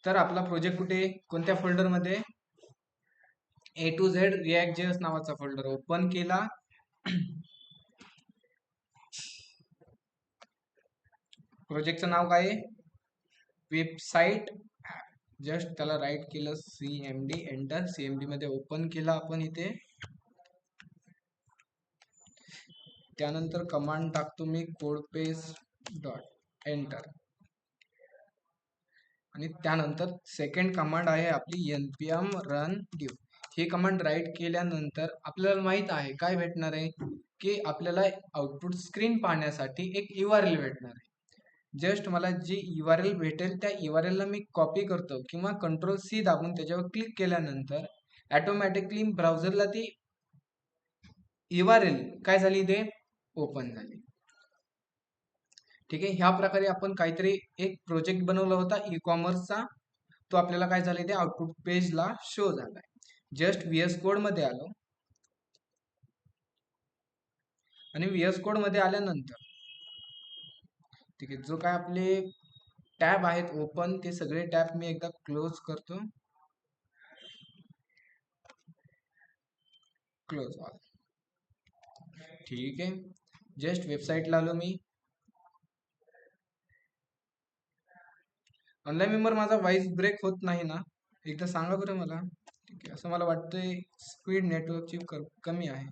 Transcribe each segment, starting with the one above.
तर आपला प्रोजेक्ट कुठे कोणत्या फोल्डरमध्ये A to Z React.js नावाचा फोल्डर ओपन केला. प्रोजेक्टचं नाव काय आहे? वेबसाईट. जस्ट त्याला राईट केलं CMD एंटर. CMD मध्ये ओपन केला आपण इथे. त्यानंतर कमांड टाकतो मी कोड पेस्ट डॉट एंटर. आणि त्यानंतर सेकंड कमांड आहे आपली npm run div. ही कमांड राईट केल्यानंतर आपल्याला माहित आहे काय भेटणार आहे की आपल्याला आउटपुट स्क्रीन पाहण्यासाठी एक URL भेटणार आहे. जस्ट मला जी URL भेटेल त्या URL ला मी कॉपी करतो किंवा Ctrl+C दाबून त्याच्यावर क्लिक केल्यानंतर ऑटोमॅटिकली ब्राउझरला ती URL काय झाली ते ओपन झाली. ठीक आहे. ह्या प्रकारे आपण काहीतरी एक प्रोजेक्ट बनवला होता ई-कॉमर्सचा. तो आपल्याला काय झाले ते आउटपुट पेजला शो झालाय. जस्ट VS कोड मध्ये आलो आणि VS कोड मध्ये आल्यानंतर ठीक आहे जो काय आपले टॅब आहेत ओपन ते सगळे टॅब मी एकदा क्लोज करतो. Close all. ठीक आहे. जस्ट वेबसाईटला आलो मी. ऑनलाईन मेंबर माझा व्हॉइस ब्रेक होत नाही ना? एकदा सांगा बरं मला. ठीक आहे. असं मला वाटतंय स्पीड नेटवर्कची कमी आहे.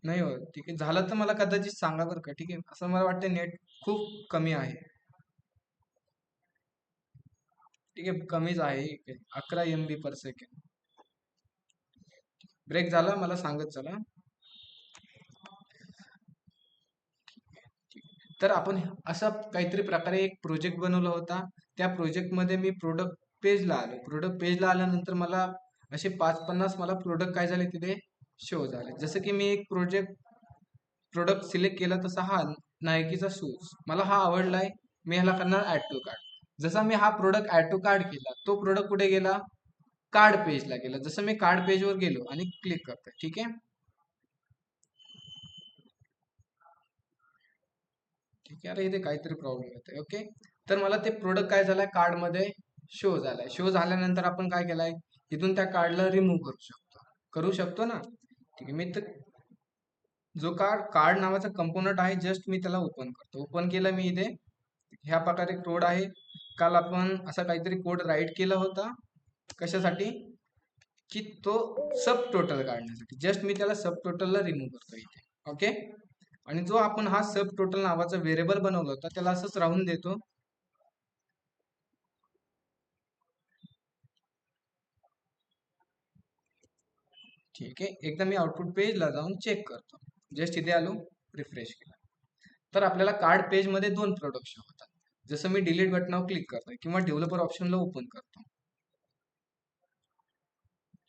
नाही हो. ठीक आहे. झालं तर मला कदाचित सांगा बरं का. ठीक आहे. असं मला वाटतं नेट खूप कमी आहे. ठीक आहे. कमीच आहे. 11 MB पर सेकंड. ब्रेक झाला मला सांगत चला. तर आपण असा काहीतरी प्रकारे एक प्रोजेक्ट बनवला होता. त्या प्रोजेक्टमध्ये मी प्रोडक्ट पेजला आलो. प्रोडक्ट पेजला आल्यानंतर मला असे 5-50 मला प्रोडक्ट काय झाले तिथे शो झाले. जसं की मी एक प्रोडक्ट सिलेक्ट केला तसा हा नायकीचा शूज मला हा आवडलाय. मी ह्याला करणार ऍड टू कार्ड. जसा मी हा प्रोडक्ट ऍड टू कार्ड केला तो प्रोडक्ट कुठे गेला? कार्ड पेजला गेला. जसं मी कार्ड पेजवर गेलो आणि क्लिक करतोय. ठीक आहे. ठीक आहे. अरे इथे काहीतरी प्रॉब्लेम येतोय. ओके. तर मला ते प्रोडक्ट काय झालंय कार्डमध्ये शो झालाय. शो झाल्यानंतर आपण काय केलंय इथून त्या कार्डला रिमूव्ह करू शकतो ना. ठीक आहे. मी तर जो कार्ड नावाचा कंपोनंट आहे जस्ट मी त्याला ओपन करतो. ओपन केलं मी इथे. ह्या प्रकारे कोड आहे. काल आपण असा काहीतरी कोड राईट केला होता. कशासाठी? की तो सब टोटल काढण्यासाठी. जस्ट मी त्याला सब टोटलला रिमूव्ह करतो इथे. ओके. आणि जो आपण हा सब टोटल नावाचा व्हेरिएबल बनवला होता त्याला असंच राहून देतो. ठीक आहे. एकदा मी आउटपुट पेजला जाऊन चेक करतो. जस्ट इथे आलो रिफ्रेश केला तर आपल्याला कार्ड पेज मध्ये 2 प्रोडक्ट शो होतात. जसं मी डिलीट बटनावर क्लिक करतोय किंवा डेव्हलपर ऑप्शनला ओपन करतो.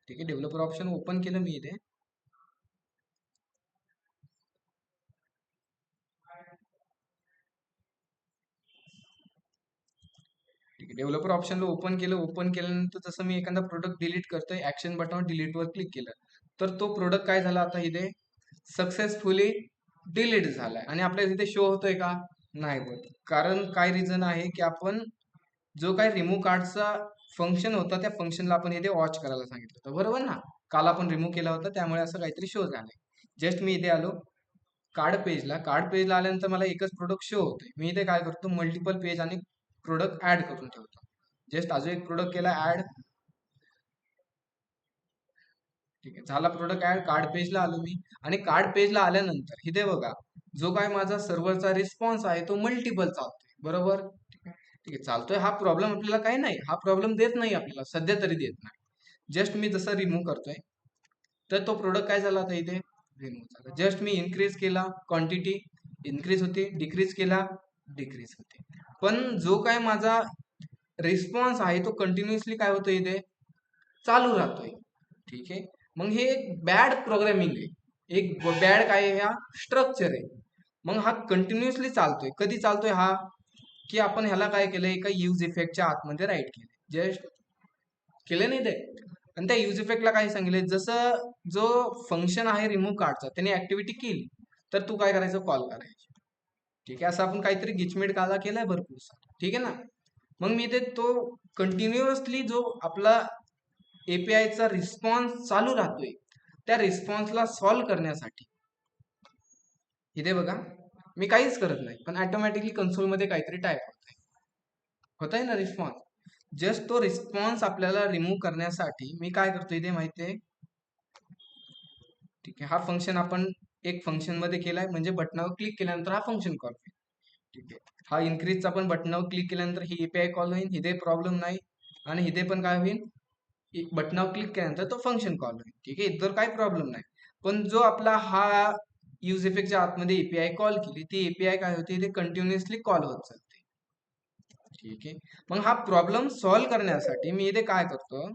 ठीक आहे. डेव्हलपर ऑप्शन ओपन केलं मी इथे. ठीक आहे. डेव्हलपर ऑप्शनला ओपन केलं. ओपन केल्यानंतर जसं मी एखादा प्रोडक्ट डिलीट करतोय ऍक्शन बटनावर डिलीटवर क्लिक केलं तर तो प्रोडक्ट काय झाला आता इथे सक्सेसफुली डिलीट झालाय. आणि आपल्याला इथे शो होतोय का? नाही होत. कारण काय रिझन आहे की आपण जो काही रिमूव्ह कार्डचा फंक्शन होता त्या फंक्शनला आपण इथे वॉच करायला सांगितलं होतं. बरोबर ना? काल आपण रिमूव्ह केला होता त्यामुळे असं काहीतरी शो झालंय. जस्ट मी इथे आलो कार्ड पेजला आल्यानंतर मला एकच प्रोडक्ट शो होतोय. मी इथे काय करतो मल्टिपल पेज आणि प्रोडक्ट ऍड करून ठेवतो. जस्ट अजून एक प्रोडक्ट केला ऍड. ठीक आहे. झाला प्रोडक्ट ऍड. कार्ड पेजला आलो मी आणि कार्ड पेजला आल्यानंतर इथे बघा जो काय माझा सर्व्हरचा रिस्पॉन्स आहे तो मल्टिपल चालतोय. बरोबर. ठीक आहे. ठीक आहे. चालतोय हा प्रॉब्लेम आपल्याला काही नाही. हा प्रॉब्लेम देत नाही आपल्याला सध्या तरी देत नाही. जस्ट मी जसं रिमूव्ह करतोय तर तो प्रोडक्ट काय झाला आता इथे रिमूव्ह झाला. जस्ट मी इन्क्रीज केला क्वांटिटी इन्क्रीज होते. डिक्रीज केला डिक्रीज होते. पण जो काय माझा रिस्पॉन्स आहे तो कंटिन्युअसली काय होतो इथे चालू राहतोय. ठीक आहे. मग हे एक बॅड प्रोग्रामिंग आहे. एक बॅड काय आहे हा स्ट्रक्चर आहे. मग हा कंटिन्युअसली चालतोय. कधी चालतोय हा की आपण ह्याला काय केलंय एका यूज इफेक्टच्या आतमध्ये राईट केले. जस्ट केले नाही ते. आणि त्या यूज इफेक्टला काय सांगितले जसं जो फंक्शन आहे रिमूव्ह कार्डचा त्याने ऍक्टिव्हिटी केली तर तू काय करायचं, कॉल करायची. ठीक आहे, असं आपण काहीतरी गिचमिट कायदा केलाय भरपूर सारा. ठीक आहे ना. मग मी ते तो कंटिन्युअसली जो आपला एपीआयचा रिस्पॉन्स चालू राहतोय, त्या रिस्पॉन्सला सॉल्व्ह करण्यासाठी इथे बघा मी काहीच करत नाही, पण ऑटोमॅटिकली कन्सोलमध्ये काहीतरी टाईप होत आहे ना रिस्पॉन्स. जस्ट तो रिस्पॉन्स आपल्याला रिमूव्ह करण्यासाठी मी काय करतो इथे माहितीये. ठीक आहे, हा फंक्शन आपण एक फंक्शन मध्ये केलाय, म्हणजे बटनावर क्लिक केल्यानंतर हा फंक्शन कॉल होईल. ठीक आहे, हा इन्क्रीजचा पण बटनावर क्लिक केल्यानंतर ही एपीआय कॉल होईल, इथे प्रॉब्लेम नाही. आणि इथे पण काय होईल, बटनावर क्लिक केल्यानंतर तो फंक्शन कॉल होईल. ठीक आहे, इतर काही प्रॉब्लेम नाही. पण जो आपला हा यूज इफेक्टच्या आतमध्ये एपीआय कॉल केली, ती एपीआय काय होते, ते कंटिन्युअसली कॉल होत चालते. ठीक आहे, मग हा प्रॉब्लेम सॉल्व्ह करण्यासाठी मी इथे काय करतो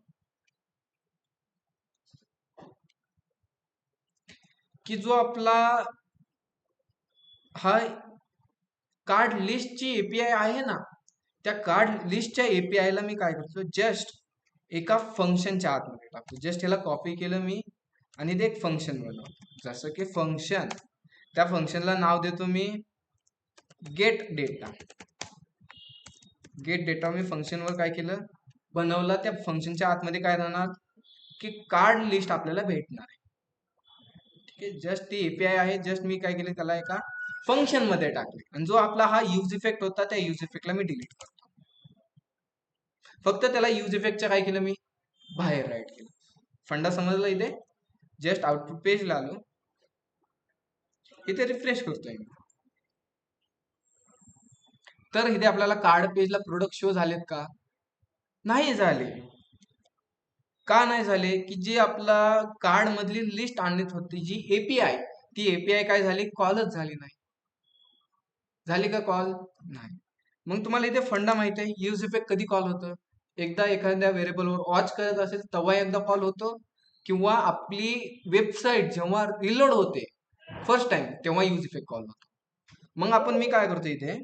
की जो आपला हा कार्ड लिस्टची एपीआय आहे ना, त्या कार्ड लिस्टच्या एपीआय ला मी काय करतो, जस्ट एका फंक्शनच्या आतमध्ये टाकतो. जस्ट याला कॉपी केलं मी आणि ते एक फंक्शन बनवतो. जसं की फंक्शन, त्या फंक्शनला नाव देतो मी गेट डेटा. गेट डेटा मी फंक्शनवर काय केलं, बनवलं. त्या फंक्शनच्या आतमध्ये काय राहणार की कार्ड लिस्ट आपल्याला भेटणार आहे. ठीक आहे, जस्ट ती एपीआय आहे, जस्ट मी काय केलं, त्याला एका फंक्शन मध्ये टाकले. आणि जो आपला हा यूज इफेक्ट होता, त्या यूज इफेक्टला मी डिलीट करतो. फक्त त्याला यूज इफेक्टच्या काय केलं, मी बाहेर राईट केलं. फंडा समजला इथे. जस्ट आउटपुट पेजला आलो, इथे रिफ्रेश करतोय मी. तर इथे आपल्याला कार्ड पेजला प्रोडक्ट शो झालेत का, नाही झाले. का नाही झाले, की जी आपला कार्ड मधली लिस्ट आणत होती जी एपीआय, ती एपीआय काय झाली, कॉलच झाली नाही. झाली का कॉल, नाही. मग तुम्हाला इथे फंडा माहिती आहे, यूज इफेक्ट कधी कॉल होतं, एकदा एखाद्या व्हेरिएबलवर वॉच करत असेल तेव्हा एकदा कॉल होतो, किंवा आपली वेबसाईट जेव्हा रिलोड होते फर्स्ट टाइम तेव्हा यूज इफेक्ट कॉल होतो. मग आपण मी काय करतो इथे,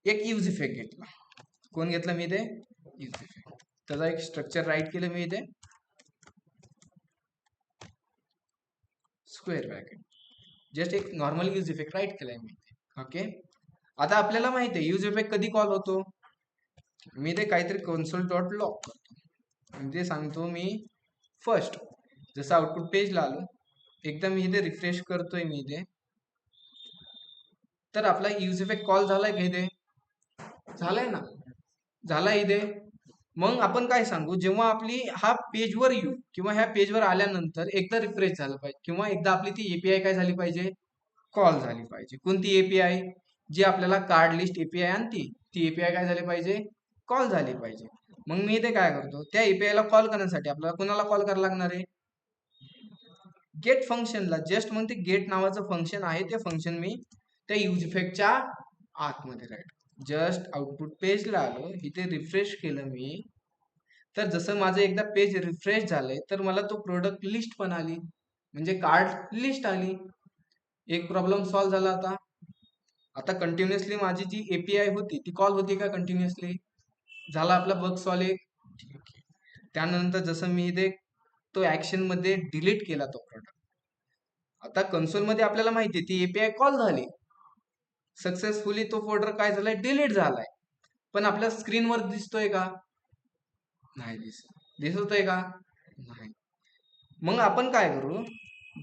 एक यूज इफेक्ट घेतला. कोण घेतला मी इथे, यूज इफेक्ट. त्याचा एक स्ट्रक्चर राईट केलं मी इथे, स्क्वेअर ब्रॅकेट. जस्ट एक नॉर्मल यूज इफेक्ट राईट केलाय मी इथे. ओके, आता आपल्याला माहिती आहे यूज इफेक्ट कधी कॉल होतो. मी ते काहीतरी कन्सोल डॉट लॉग करतो, म्हणजे सांगतो मी फर्स्ट, जसं आउटपुट पेजला आलो, एकदा मी इथे रिफ्रेश करतोय मी इथे, तर आपला यूज इफेक्ट कॉल झालाय का इथे, झालाय ना, झालाय इथे. मग आपण काय सांगू, जेव्हा आपली हा पेजवर येऊ किंवा ह्या पेजवर आल्यानंतर एकदा रिफ्रेश झालं पाहिजे, किंवा एकदा आपली ती एपीआय काय झाली पाहिजे, कॉल झाली पाहिजे. कोणती एपीआय, जी आपल्याला कार्ड लिस्ट एपीआय आणती, ती एपीआय काय झाली पाहिजे, कॉल झाली पाहिजे. मग मी इथे काय करतो, त्या एपीआय ला कॉल करण्यासाठी आपल्याला कोणाला कॉल करायला लागणार आहे, गेट फंक्शनला. जस्ट मग ते गेट नावाचं फंक्शन आहे, ते फंक्शन मी त्या यूज इफेक्टच्या आतमध्ये राईट. जस्ट आउटपुट पेजला आलो, इथे रिफ्रेश केलं मी, तर जसं माझं एकदा पेज रिफ्रेश झालंय, तर मला तो प्रोडक्ट लिस्ट पण आली, म्हणजे कार्ड लिस्ट आली. एक प्रॉब्लेम सॉल्व्ह झाला. आता आता कंटिन्युअसली माझी जी एपीआय होती ती कॉल होती का, कंटिन्युअसली झाला आपला बग सॉल्व्ह एक. त्यानंतर जसं मी इथे तो ऍक्शन मध्ये डिलीट केला तो प्रोडक्ट, आता कन्सोल मध्ये आपल्याला माहिती आहे ती एपीआय कॉल झाली सक्सेसफुली, तो फोल्डर काय झालाय, डिलीट झालाय. पण आपल्या स्क्रीनवर दिसतोय का, नाही दिसतोय का, नाही. मग आपण काय करू,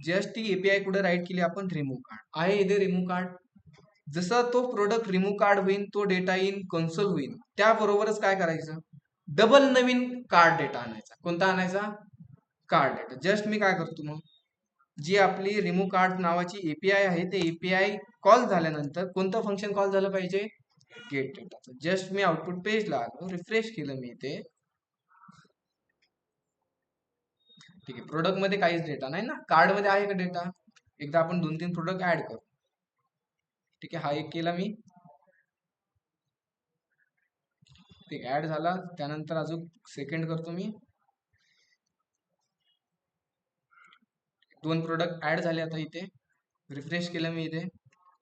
जस्ट ती एपीआय कुठे राईट केली आपण, रिमूव्ह कार्ड आहे इथे, रिमूव्ह कार्ड. जसा तो प्रोडक्ट रिमूव्ह कार्ड होईल, तो डेटा इन कन्सोल होईल, त्याबरोबरच काय करायचं, डबल नवीन कार्ड डेटा आणायचा. कोणता आणायचा, कार्ड डेटा. जस्ट मी काय करतो, मग जी आपली रिमूव्ह कार्ड नावाची एपीआय आहे, ते एपीआय कॉल झाल्यानंतर कोणतं फंक्शन कॉल झालं पाहिजे, गेट डेटाचं. जस्ट मी आउटपुट पेजला आलो, रिफ्रेश केलं मी इथे. ठीक आहे, प्रोडक्ट मध्ये काहीच डेटा नाही ना, कार्ड मध्ये आहे का डेटा, एकदा आपण 2-3 प्रोडक्ट ऍड करू. ठीक आहे, हा एक केला मी, ठीक ऍड झाला. त्यानंतर अजून सेकंड करतो मी, 2 प्रोडक्ट ऍड झाले. आता इथे रिफ्रेश केलं मी, इथे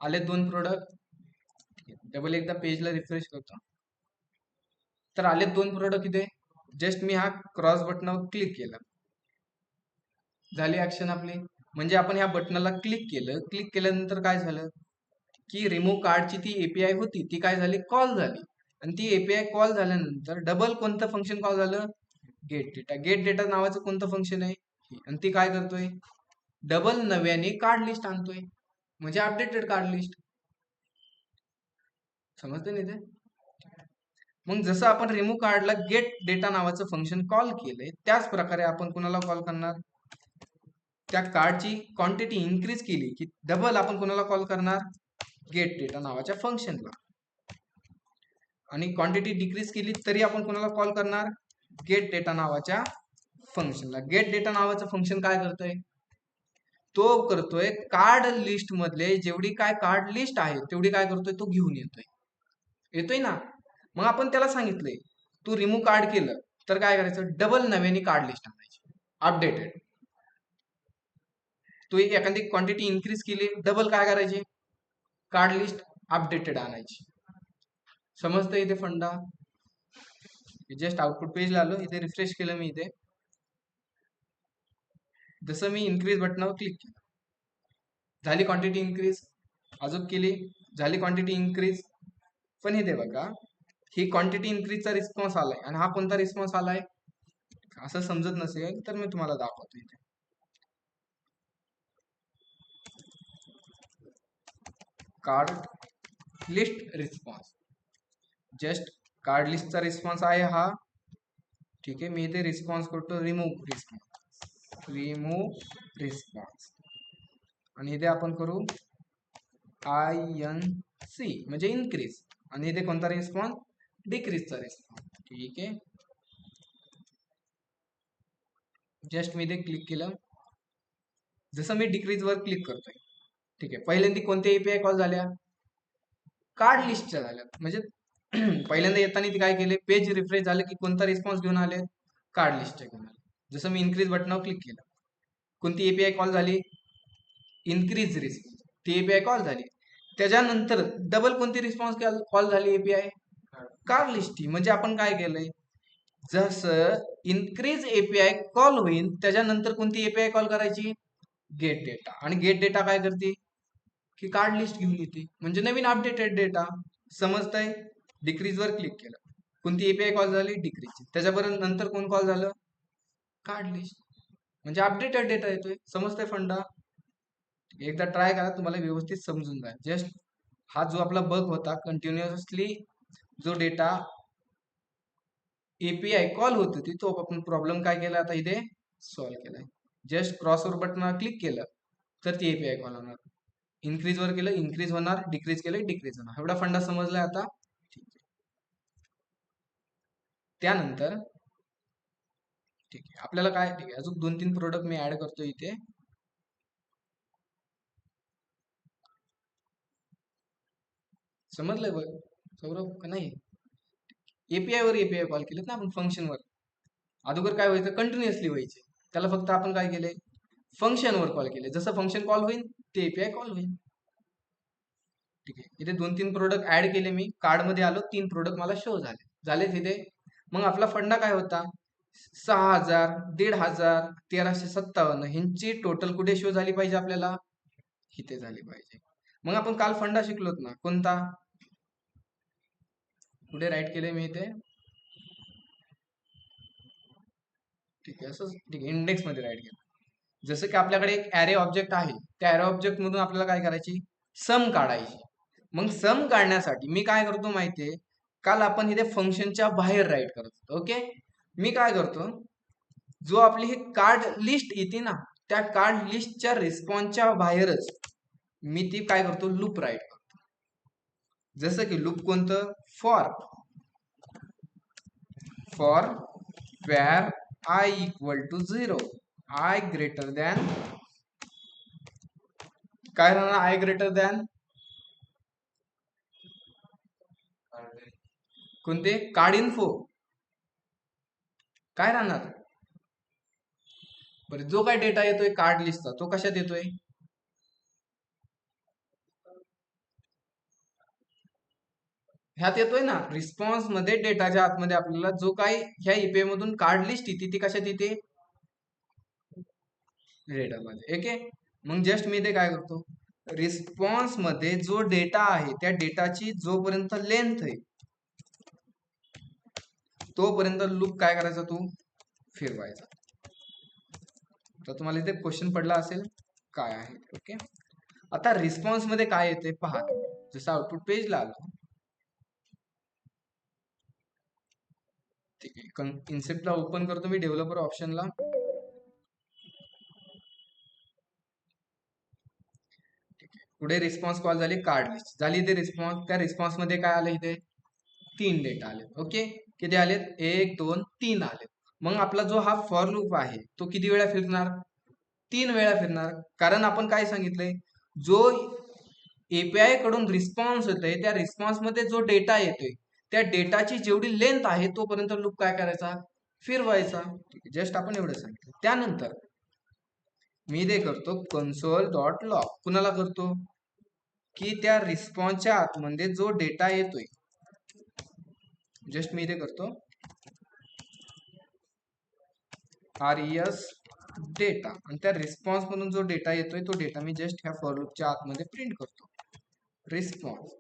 आले 2 प्रोडक्ट. डबल एकदा पेजला रिफ्रेश करतो, तर आले 2 प्रोडक्ट इथे. जस्ट मी हा क्रॉस बटनावर क्लिक केलं, झाली ऍक्शन आपली. म्हणजे आपण ह्या बटनाला क्लिक केलं, क्लिक केल्यानंतर काय झालं की रिमूव्ह कार्डची ती एपीआय होती ती काय झाली, कॉल झाली. आणि ती एपीआय कॉल झाल्यानंतर डबल कोणतं फंक्शन कॉल झालं, गेट डेटा. गेट डेटा नावाचं कोणतं फंक्शन आहे, आणि ती काय करतोय, डबल नव्याने कार्ड लिस्ट आणतोय, म्हणजे अपडेटेड कार्ड लिस्ट. समजते नाही ते. मग जसं आपण रिमूव्ह कार्डला गेट डेटा नावाचं फंक्शन कॉल केलंय, त्याच प्रकारे आपण कुणाला कॉल करणार, त्या कार्डची क्वांटिटी इन्क्रीज केली की डबल आपण कुणाला कॉल करणार, गेट डेटा नावाच्या फंक्शनला. आणि क्वांटिटी डिक्रीज केली तरी आपण कुणाला कॉल करणार, गेट डेटा नावाच्या फंक्शनला. गेट डेटा नावाचं फंक्शन काय करतोय, तो करतोय कार्ड लिस्ट मधले जेवढी काय कार्ड लिस्ट आहे तेवढी काय करतोय, तो घेऊन येतोय. येतोय ना. मग आपण त्याला सांगितलंय तू रिमूव्ह कार्ड केलं तर काय करायचं, डबल नव्याने कार्ड लिस्ट आणायची अपडेटेड. तू एखादी क्वांटिटी इन्क्रीज केली, डबल काय करायची, कार्ड लिस्ट अपडेटेड आणायची. समजतं इथे फंडा. जस्ट आउटपुट पेजला आलो, इथे रिफ्रेश केलं मी. इथे जसं मी इन्क्रीज बटनावर क्लिक केलं, झाली क्वांटिटी इन्क्रीज. अजून केली, झाली क्वांटिटी इन्क्रीज. पण इथे बघा, ही क्वांटिटी इन्क्रीजचा रिस्पॉन्स आलाय आणि हा कोणता रिस्पॉन्स आलाय, असं समजत नसेल तर मी तुम्हाला दाखवतो. इथे card list response, just card लिस्टचा रिस्पॉन्स आहे हा. ठीक आहे, मी इथे रिस्पॉन्स करतो रिमूव्ह रिस्पॉन्स, रिमूव्ह रिस्पॉन्स. आणि इथे आपण करू INC म्हणजे इन्क्रीज. आणि इथे कोणता रिस्पॉन्स, डिक्रीजचा रिस्पॉन्स. ठीक आहे, जस्ट मी इथे क्लिक केलं. जसं मी डिक्रीज वर क्लिक करतोय, ठीक आहे, पहिल्यांदा कोणत्या एपीआय कॉल झाल्या, कार्ड लिस्टच्या झाल्या. म्हणजे पहिल्यांदा येताना ती काय केले, पेज रिफ्रेश झालं की कोणता रिस्पॉन्स घेऊन आले, कार्ड लिस्टच्या घेऊन आले. जसं मी इन्क्रीज बटनावर क्लिक केलं, कोणती एपीआय कॉल झाली, इन्क्रीज रिस्पॉन्स, ती एपीआय कॉल झाली. त्याच्यानंतर डबल कोणती रिस्पॉन्स कॉल झाली, एपीआय कार्ड लिस्ट. म्हणजे आपण काय केलंय, जसं इन्क्रीज एपीआय कॉल होईल त्याच्यानंतर कोणती एपीआय कॉल करायची, गेट डेटा. आणि गेट डेटा काय करते की कार्ड लिस्ट घेऊन येते, म्हणजे नवीन अपडेटेड डेटा. समजतंय. डिक्रीज वर क्लिक केलं, कोणती एपीआय कॉल झाली, डिक्रीज. त्याच्यापर्यंत नंतर कोण कॉल झालं, कार्ड लिस्ट, म्हणजे अपडेटेड डेटा येतोय. समजतंय फंडा. एकदा ट्राय करा, तुम्हाला व्यवस्थित समजून जाईल. जस्ट हा जो आपला बग होता, कंटिन्युअसली जो डेटा एपीआय कॉल होत होती, तो आपण प्रॉब्लेम काय केला आता इथे सॉल्व्ह केलाय. जस्ट क्रॉसवर बटनावर क्लिक केलं तर ती एपीआय कॉल होणार, इन्क्रीज वर केलं इन्क्रीज होणार, डिक्रीज केलं डिक्रीज होणार. एवढा फंडा समजलाय आता. ठीक आहे, त्यानंतर ठीक आहे आपल्याला काय, ठीक आहे, अजून 2-3 प्रोडक्ट मी ऍड करतो इथे. समजलंय बघ सौरभ का नाही. एपीआय वर एपीआय कॉल केलेत ना आपण फंक्शनवर. अगोदर काय व्हायचं, कंटिन्युअसली व्हायचे. त्याला फक्त आपण काय केले, फंक्शनवर कॉल केले. जसं फंक्शन कॉल होईल ते एपीआय कॉल होईल. ठीक आहे, इथे 2-3 प्रोडक्ट ऍड केले मी. कार्ड मध्ये आलो, 3 प्रोडक्ट मला शो झाले तिथे. मग आपला फंडा काय होता, 6,000, 1,500, 1,357 ह्यांची टोटल कुठे शो झाली पाहिजे आपल्याला, इथे झाली पाहिजे. मग आपण काल फंडा शिकलोत ना, कोणता, कुठे राईट केले मी इथे, ठीक आहे असं, ठीक आहे, इंडेक्स मध्ये राईट केलं. जसं की आपल्याकडे एक ॲरे ऑब्जेक्ट आहे, त्या ॲरे ऑब्जेक्ट मधून आपल्याला काय करायची, सम काढायची. मग सम काढण्यासाठी मी काय करतो माहितीये, काल आपण इथे फंक्शनच्या बाहेर राईट करतो. ओके, मी काय करतो, जो आपली ही कार्ड लिस्ट येते ना, त्या कार्ड लिस्टच्या रिस्पॉन्सच्या बाहेरच मी ती काय करतो, लूप राईट करतो. जसं की लूप कोणतं, for where I equal to 0, I greater than, काय राहणार, I greater than कोणते, कार्ड इन्फो. काय राहणार, बरं जो काय डेटा येतोय कार्ड लिस्टचा तो कशात येतोय, ह्यात येतोय ना, रिस्पॉन्स मध्ये डेटाच्या आतमध्ये आपल्याला जो काही ह्या ईपीआय मधून कार्ड लिस्ट येते ती कशात येते, डेटामध्ये. ओके, मग जस्ट मी ते काय करतो, रिस्पॉन्स मध्ये जो डेटा आहे त्या डेटाची जोपर्यंत लेंथ आहे तोपर्यंत लूप काय करायचा, तू फिरवायचा. तर तुम्हाला इथे क्वेश्चन पडला असेल काय आहे. ओके, आता रिस्पॉन्स मध्ये काय येते पहा. जसं आउटपुट पेजला आलो, ठीक आहे, इन्सेप्टला ओपन करतो मी, डेव्हलपर ऑप्शनला. पुढे रिस्पॉन्स कॉल झाली, कार्ड लिस्ट झाली इथे रिस्पॉन्स. त्या रिस्पॉन्स मध्ये काय आलं, इथे 3 डेटा आले. ओके, किती आलेत, 1 2 3 आले. मग आपला जो हा फॉर लूप आहे तो किती वेळा फिरणार, 3 वेळा फिरणार. कारण आपण काय सांगितलंय, जो एपीआय कडून रिस्पॉन्स येतोय त्या रिस्पॉन्स मध्ये जो डेटा येतोय त्या डेटाची जेवढी लेंथ आहे तोपर्यंत लूप काय करायचा, फिरवायचा. जस्ट आपण एवढं सांगितलं. त्यानंतर मी ते करतो कन्सोल डॉट लॉग. कुणाला करतो, की त्या रिस्पॉन्सच्या आतमध्ये जो डेटा येतोय, जस्ट मी इथे करतो res डेटा, आणि त्या रिस्पॉन्स म्हणून जो डेटा येतोय तो डेटा मी जस्ट ह्या फॉर लूपच्या आतमध्ये प्रिंट करतो, रिस्पॉन्स.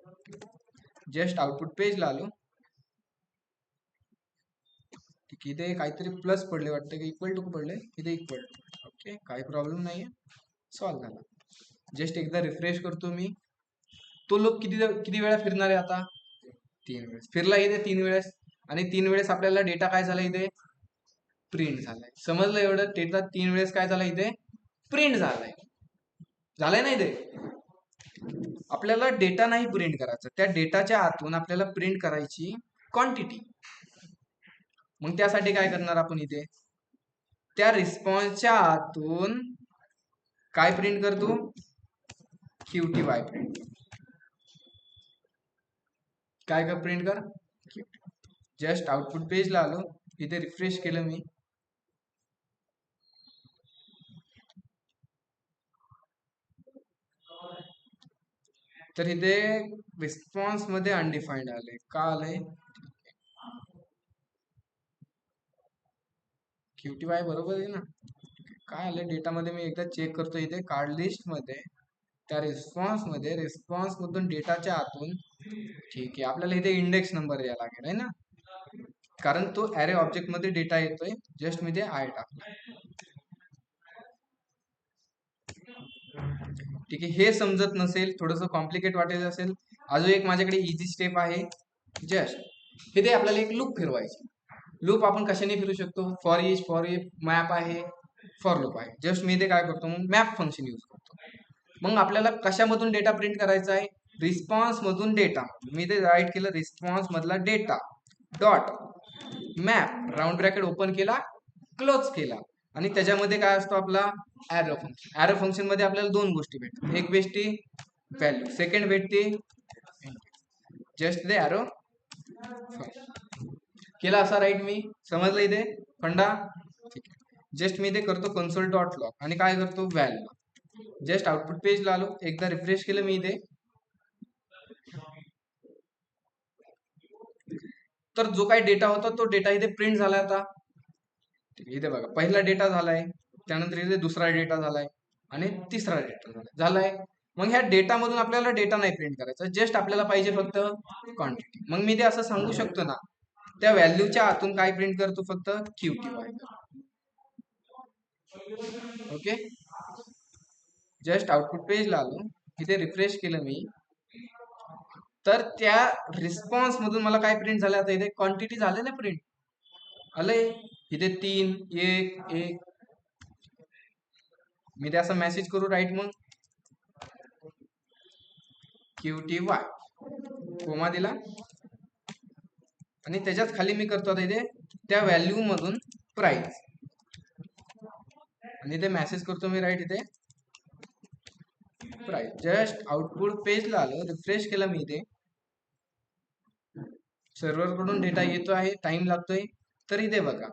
जस्ट आउटपुट पेजला आलो, ठीक, इथे काहीतरी प्लस पडले वाटतं, की इक्वल टू पडले, इथे इक्वल टू. ओके, काही प्रॉब्लेम नाहीये, सॉल्व्ह झाला. जस्ट एकदा रिफ्रेश करतो मी. तो लूप किती किती वेळा फिरणार आहे आता, 3 वेळेस फिरला इथे, 3 वेळेस. आणि 3 वेळेस आपल्याला डेटा काय झाला इथे, प्रिंट झालाय. समजलं एवढं, डेटा 3 वेळेस काय झाला इथे, प्रिंट झालाय. झालंय ना इथे. आपल्याला डेटा नाही प्रिंट करायचा, त्या डेटाच्या आतून आपल्याला प्रिंट करायची क्वांटिटी. मग त्यासाठी काय करणार आपण, इथे त्या रिस्पॉन्सच्या आतून काय प्रिंट करतो, QTY प्रिंट. काय का प्रिंट कर, जस्ट आउटपुट पेजला आलो, इथे रिफ्रेश केलं मी. तर इथे रिस्पॉन्स मध्ये अनडिफाईन्ड आले, का आलंय, QTY बरोबर आहे ना. काय आलं डेटामध्ये, मी एकदा चेक करतो इथे कार्ड लिस्ट मध्ये, त्या रिस्पॉन्स मध्ये, रिस्पॉन्स मधून डेटाच्या आतून, ठीक आहे, आपल्याला इथे इंडेक्स नंबर द्यायला लागेल आहे ना, कारण तो ॲरे ऑब्जेक्ट मध्ये डेटा येतोय. जस्ट मी ते आय टाकतो, ठीक आहे. हे समजत नसेल, थोडंसं कॉम्प्लिकेट वाटेल असेल, अजून एक माझ्याकडे इझी स्टेप आहे. जस्ट इथे आपल्याला एक लूप फिरवायची. लूप आपण कशाने फिरू शकतो, for each, for if, map आहे, फॉर लूप आहे. जस्ट मी इथे काय करतो, मग मॅप फंक्शन यूज करतो. मग आपल्याला कशामधून डेटा प्रिंट करायचा आहे, रिस्पॉन्स मधून डेटा. मी इथे राईट केलं, रिस्पॉन्स मधला data dot map, round bracket open केला, क्लोज केला, आणि त्याच्यामध्ये काय असतो आपला ॲरो फंक्शन. ॲरो फंक्शन मध्ये आपल्याला 2 गोष्टी भेटतात, एक भेटते व्हॅल्यू, सेकंड भेटते जस्ट ते ॲरो केला असा, राईट. मी समजलं इथे फंडा, ठीक आहे. जस्ट मी इथे करतो कन्सोल डॉट लॉग, आणि काय करतो व्हॅल्यू. जस्ट आउटपुट पेजला आलो, एकदा रिफ्रेश केलं मी इथे, तर जो काही डेटा होता तो डेटा इथे प्रिंट झालाय आता. इथे बघा, पहिला डेटा झालाय, त्यानंतर इथे दुसरा डेटा झालाय, आणि तिसरा डेटा झालाय. मग ह्या डेटा मधून आपल्याला डेटा नाही प्रिंट करायचा, जस्ट आपल्याला पाहिजे फक्त क्वांटिटी. मग मी ते असं सांगू शकतो ना, त्या व्हॅल्यूच्या आतून काय प्रिंट करतो, फक्त QTY. ओके, जस्ट आउटपुट पेजला आलो, इथे रिफ्रेश केलं मी, तर त्या रिस्पॉन्स मधून मला काय प्रिंट झालं, आता इथे क्वांटिटी झाले ना प्रिंट, आलंय इथे 3 1 1. मी ते असं मेसेज करू, राईट, मग QTY कोमा दिला, आणि त्याच्यात खाली मी करतो आता इथे त्या व्हॅल्यू मधून प्राइस, आणि इथे मेसेज करतो मी, राईट, इथे प्राइस. जस्ट आउटपुट पेजला आलो, रिफ्रेश केलं मी, इथे सर्व्हर कडून डेटा येतो आहे, टाइम लागतोय. तर इथे बघा,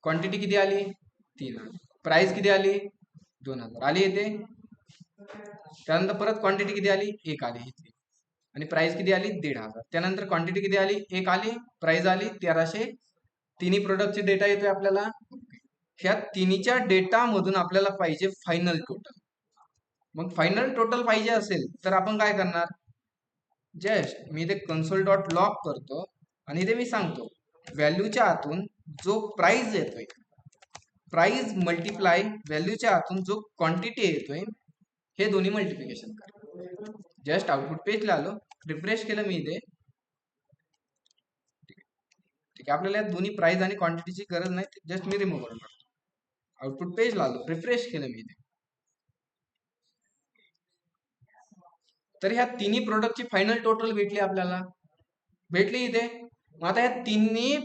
क्वांटिटी किती आली, 3 आली, प्राइस किती आली, 2000 आली इथे. त्यानंतर परत क्वांटिटी किती आली, 1 आली इथे. आणि प्राइस किती आली 1,500. त्यानंतर क्वांटिटी किती आली, एक आली, प्राइस आली 1300. तिन्ही प्रोडक्टचे डेटा येतोय आपल्याला. ह्या तिन्हीच्या डेटा मधून आपल्याला पाहिजे फायनल टोटल. मग फायनल टोटल पाहिजे असेल तर आपण काय करणार, जस्ट मी इथे कन्सोल डॉट लॉग करतो आणि इथे मी सांगतो व्हॅल्यूच्या आतून जो प्राइस येतोय, प्राइस मल्टिप्लाय व्हॅल्यूच्या आतून जो क्वांटिटी येतोय, हे दोन्ही मल्टिप्लिकेशन कर. जस्ट आउटपुट पेजला आलो, रिफ्रेश केलं मी इथे. ठीक आहे, आपल्याला दोन्ही प्राइस आणि क्वांटिटीची गरज नाही, जस्ट मी रिमूव्ह करून टाकतो. आउटपुट पेजला आलो, रिफ्रेश केलं मी इथे. तर ह्या तिन्ही प्रोडक्टची फायनल टोटल भेटली आपल्याला, भेटली इथे. मग आता ह्या तिन्ही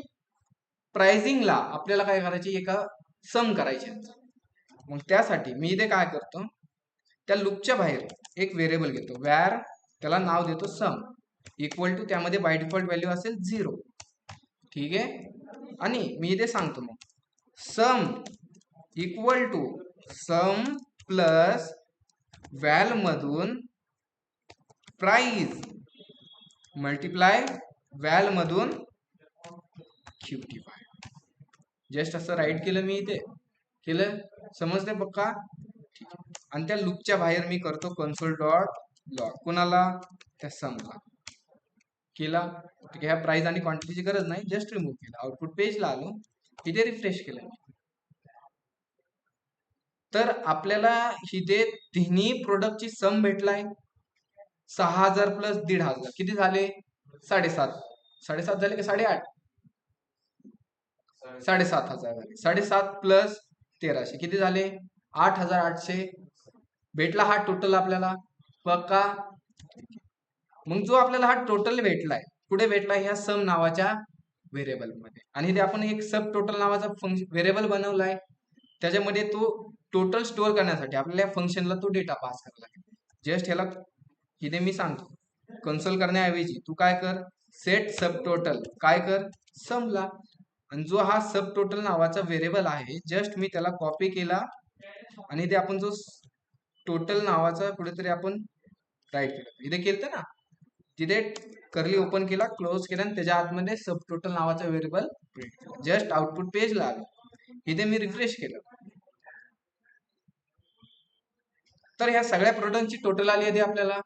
प्राइसिंगला आपल्याला काय करायची, एका सम करायचे. मग त्यासाठी मी इथे काय करतो, त्या लूपच्या बाहेर एक व्हेरिएबल घेतो, व्हेअर त्याला नाव देतो सम, इक्वल टू त्यामध्ये बाय डिफॉल्ट व्हॅल्यू असेल 0. ठीक आहे, आणि मी इथे सांगतो मग sum equal to sum plus val मधून प्राइस मल्टिप्लाय व्हॅल मधून QTY. जस्ट असं राईट केलं मी इथे, केलं, समजते पक्का. आणि त्या लूपच्या बाहेर मी करतो कन्सोल डॉट लॉग, कुणाला, त्या समला केला. ठीक आहे, ह्या प्राइस आणि क्वांटिटीची गरज नाही, जस्ट रिमूव्ह केलं. आउटपुट पेजला आलो, इथे रिफ्रेश केलं. तर आपल्याला इथे तिन्ही प्रोडक्टची सम भेटलाय 6,000 प्लस 1,500 किती झाले, 7.5. 7.5 झाले की 8.5, 7,500 झाले. 7.5 प्लस 1300 किती झाले, 8,800 भेटला हा टोटल आपल्याला, पक्का. मग जो आपल्याला हा टोटल भेटलाय, कुठे भेटलाय, ह्या सम नावाच्या व्हेरिएबल मध्ये. आणि इथे आपण एक सब टोटल नावाचा व्हेरिएबल बनवलाय, त्याच्यामध्ये तो टोटल स्टोअर करण्यासाठी आपल्याला या फंक्शनला तो डेटा पास करायला लागेल. जस्ट ह्याला इथे मी सांगतो, कन्सोल करण्याऐवजी तू काय कर, सेट सब टोटल काय कर, समला. आणि जो हा सब टोटल नावाचा व्हेरिएबल आहे, जस्ट मी त्याला कॉपी केला आणि इथे आपण जो टोटल नावाचा कुठेतरी आपण राईट केलं, इथे केलं ना, तिथे करली ओपन केला, क्लोज केला, आणि त्याच्या आतमध्ये सब टोटल नावाचा व्हेरिएबल प्रिंट केला. जस्ट आउटपुट पेजला आलो, इथे मी रिफ्रेश केलं, तर ह्या सगळ्या प्रोडक्टची टोटल आली आहे आपल्याला.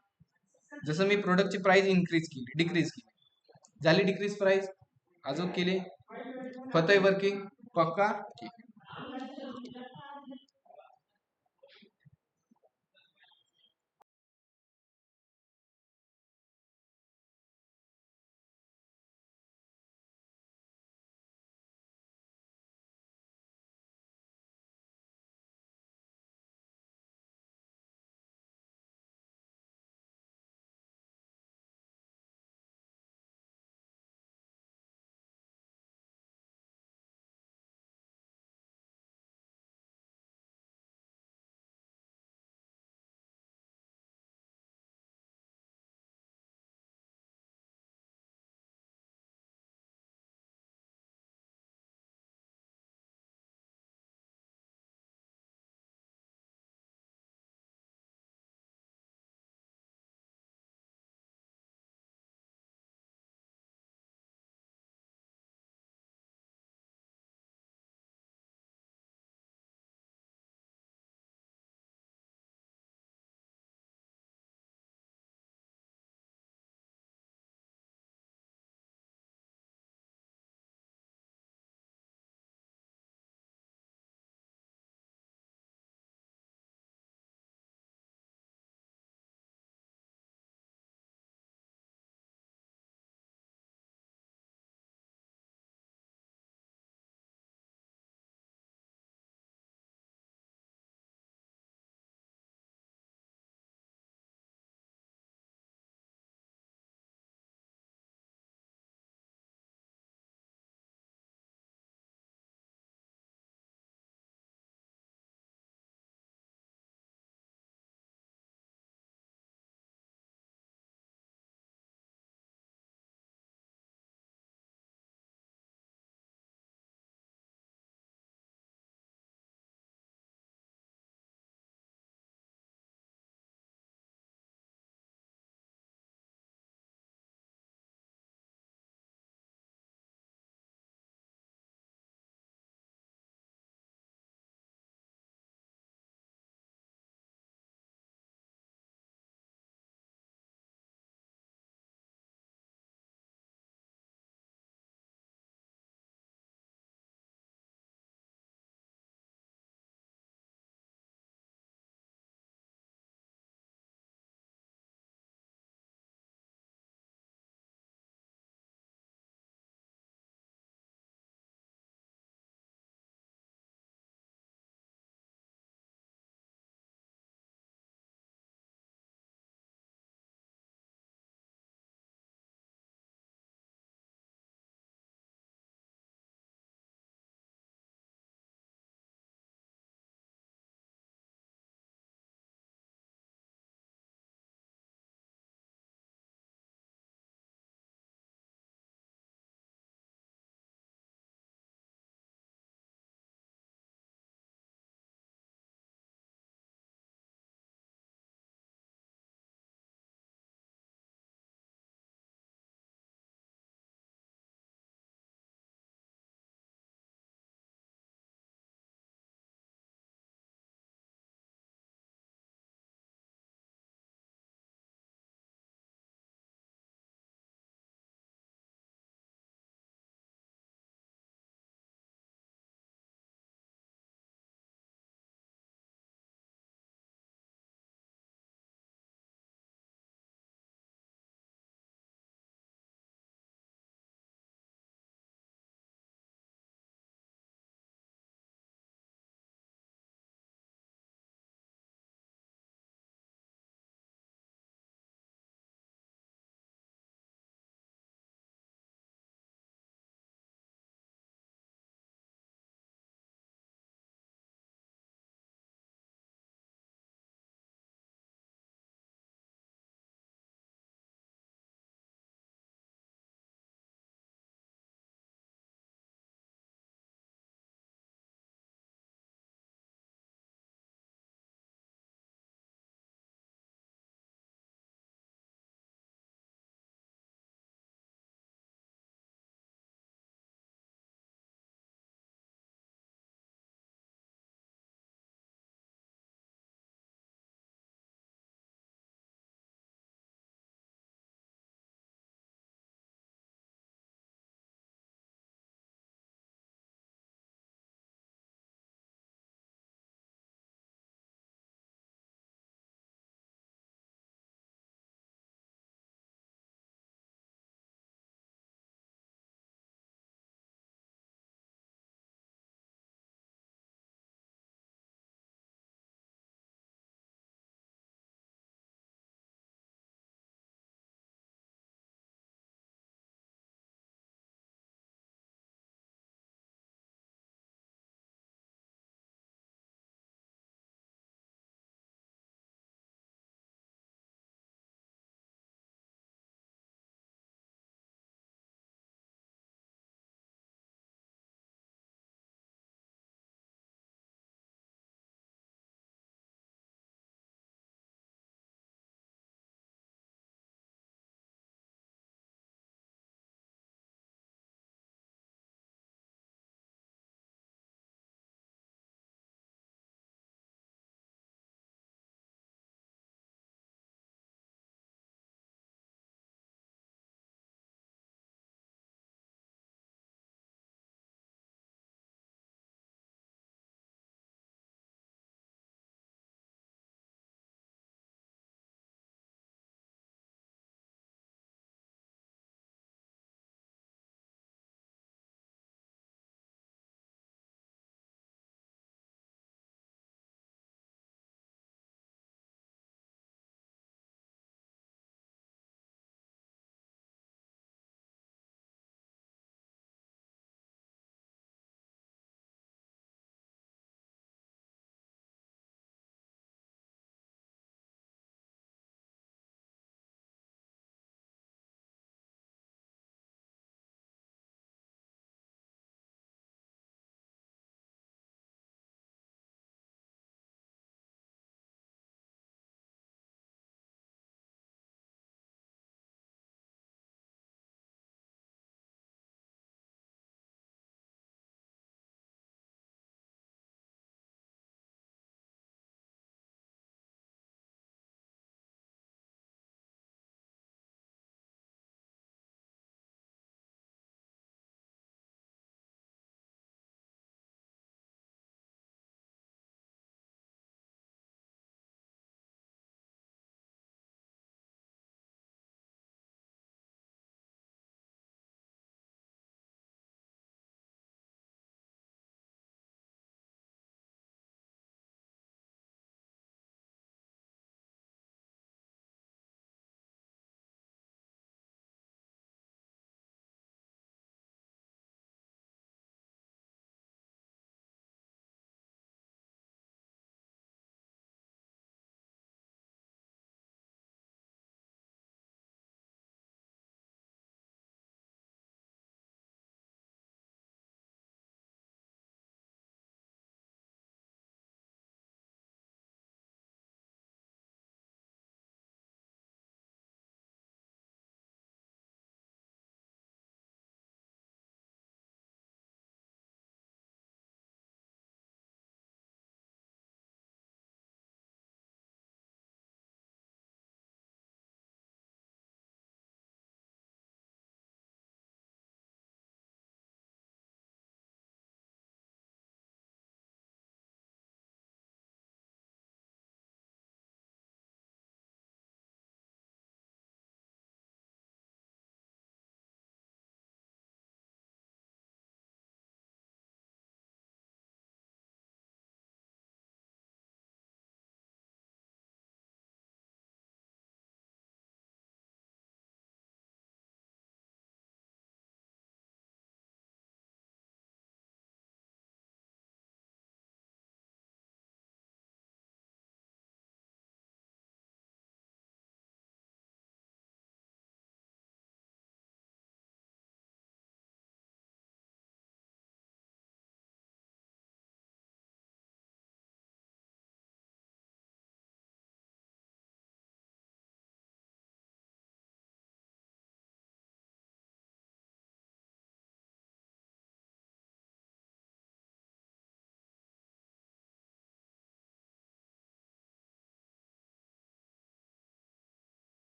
जसं मी प्रोडक्टची प्राइस इन्क्रीज केली, डिक्रीज केली, झाली डिक्रीज प्राइस, अजून केली, होतंय वर्किंग, पक्का. ठीक.